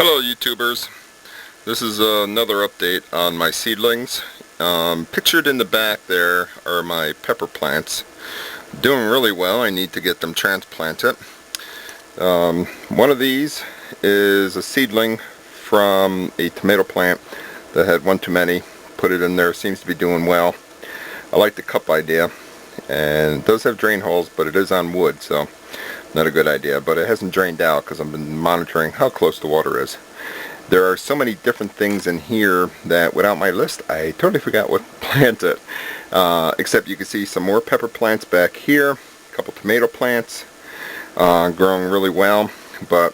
Hello YouTubers, this is another update on my seedlings. Pictured in the back there are my pepper plants. Doing really well. I need to get them transplanted. One of these is a seedling from a tomato plant that had one too many. Put it in there, seems to be doing well. I like the cup idea, and it does have drain holes, but it is on wood, so not a good idea. But it hasn't drained out because I've been monitoring how close the water is. There are so many different things in here that without my list I totally forgot what to plant it. Except you can see some more pepper plants back here, a couple tomato plants growing really well, but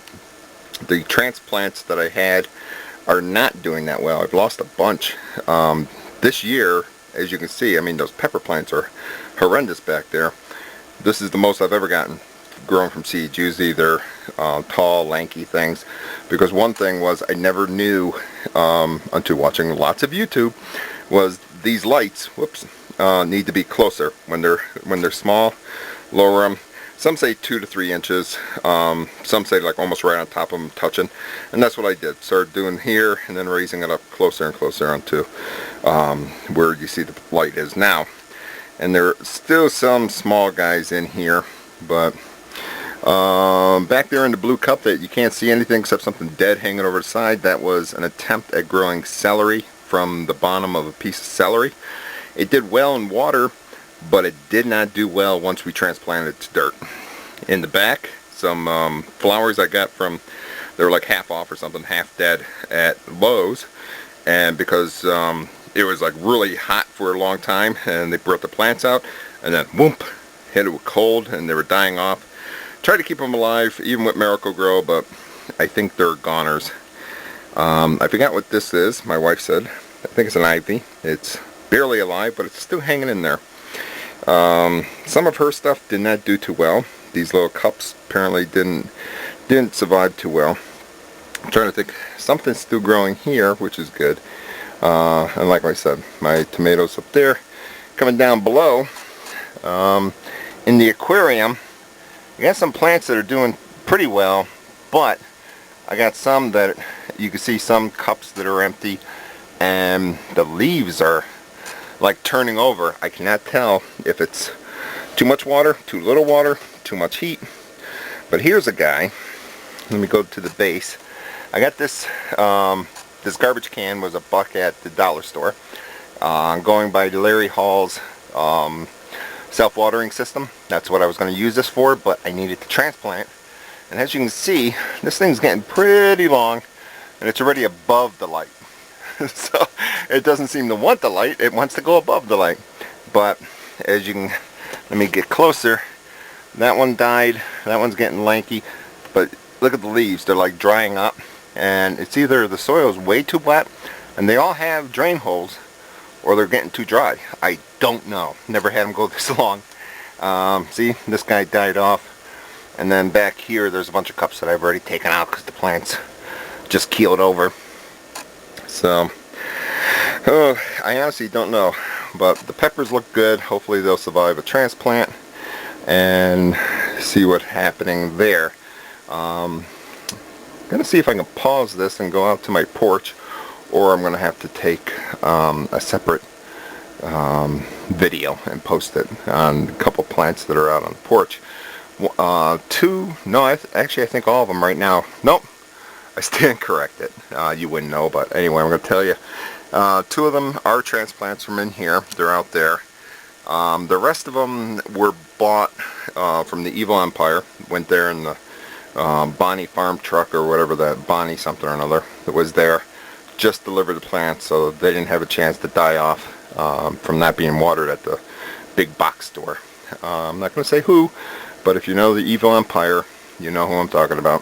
the transplants that I had are not doing that well. I've lost a bunch this year. As you can see, I mean, those pepper plants are horrendous back there. This is the most I've ever gotten grown from seeds. Usually they're tall, lanky things. Because one thing was I never knew until watching lots of YouTube was these lights, need to be closer when they're small. Lower them. Some say 2 to 3 inches. Some say like almost right on top of them, touching. And that's what I did. Started doing here and then raising it up closer and closer onto where you see the light is now. And there are still some small guys in here, but back there in the blue cup that you can't see anything except something dead hanging over the side, that was an attempt at growing celery from the bottom of a piece of celery. It did well in water, but it did not do well once we transplanted it to dirt. In the back, some flowers I got from, they were like half off or something, half dead at Lowe's, and because it was like really hot for a long time and they brought the plants out, and then whoop, hit it with cold and they were dying off. Tried to keep them alive even with Miracle-Gro, but I think they're goners. I forgot what this is. My wife said, I think it's an ivy. It's barely alive, but it's still hanging in there. Some of her stuff did not do too well. These little cups apparently didn't survive too well. I'm trying to think, something's still growing here, which is good. And like I said, my tomatoes up there. Coming down below, in the aquarium, I got some plants that are doing pretty well, but I got some that you can see some cups that are empty and the leaves are like turning over. I cannot tell if it's too much water, too little water, too much heat. But here's a guy. Let me go to the base. I got this this garbage can was $1 at the dollar store. I'm going by Larry Hall's self-watering system. That's what I was going to use this for, but I needed to transplant. And as you can see, this thing's getting pretty long and it's already above the light. So it doesn't seem to want the light, it wants to go above the light. But as you can, let me get closer. That one died, that one's getting lanky, but look at the leaves, they're like drying up, and it's either the soil's way too wet and they all have drain holes, or they're getting too dry. I don't know. Never had them go this long. See, this guy died off. And then back here, there's a bunch of cups that I've already taken out because the plants just keeled over. So, I honestly don't know. But the peppers look good. Hopefully they'll survive a transplant. And see what's happening there. I'm going to see if I can pause this and go out to my porch. Or I'm going to have to take a separate video and post it on a couple plants that are out on the porch. Actually I think all of them right now. Nope, I stand corrected. You wouldn't know, but anyway, I'm going to tell you. 2 of them are transplants from in here. They're out there. The rest of them were bought from the Evil Empire. Went there in the Bonnie farm truck or whatever, that Bonnie something or another that was there. Just delivered the plants, so they didn't have a chance to die off from not being watered at the big box store. I'm not going to say who, but if you know the Evil Empire, you know who I'm talking about.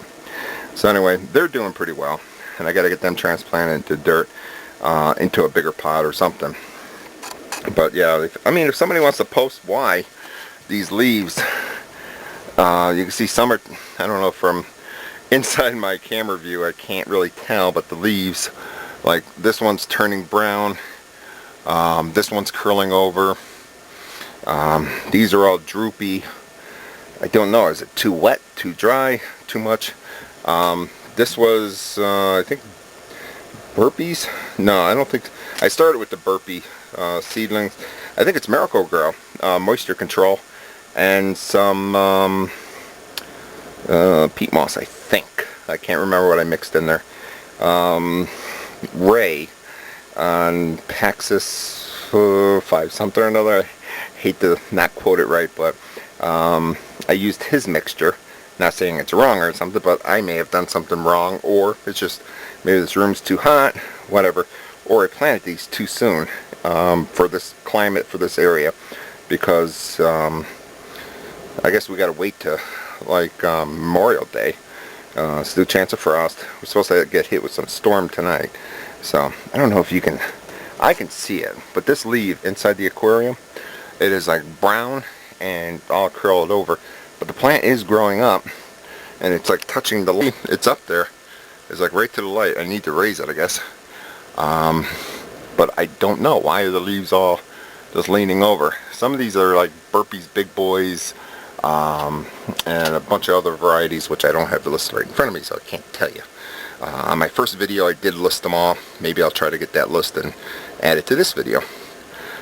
So anyway, they're doing pretty well, and I got to get them transplanted into dirt, into a bigger pot or something. But yeah, if somebody wants to post why these leaves, you can see some are, I don't know, from inside my camera view I can't really tell, but the leaves, like this one's turning brown, this one's curling over, these are all droopy. I don't know, is it too wet, too dry, too much? This was, I think, burpees? No, I don't think. I started with the burpee seedlings. I think it's Miracle-Gro, moisture control, and some peat moss, I think. I can't remember what I mixed in there. Ray on Paxis 5 something or another. I hate to not quote it right, but I used his mixture. Not saying it's wrong or something, but I may have done something wrong, or it's just maybe this room's too hot, whatever, or I planted these too soon for this climate, for this area, because I guess we got to wait to like Memorial Day. Still chance of frost. We're supposed to get hit with some storm tonight, so I don't know if you can. I can see it, but this leaf inside the aquarium, it is like brown and all curled over. But the plant is growing up, and it's like touching the leaf. It's up there. It's like right to the light. I need to raise it, I guess. But I don't know. Why are the leaves all just leaning over? Some of these are like Burpee's Big Boys, and a bunch of other varieties, which I don't have the list right in front of me, so I can't tell you. On my first video, I did list them all. Maybe I'll try to get that list and add it to this video.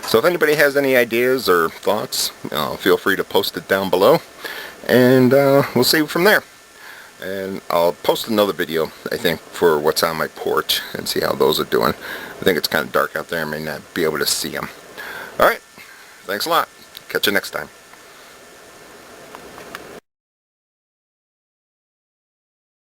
So if anybody has any ideas or thoughts, feel free to post it down below, and we'll see from there. And I'll post another video, I think, for what's on my porch and see how those are doing. I think it's kind of dark out there. I may not be able to see them. Alright, thanks a lot. Catch you next time.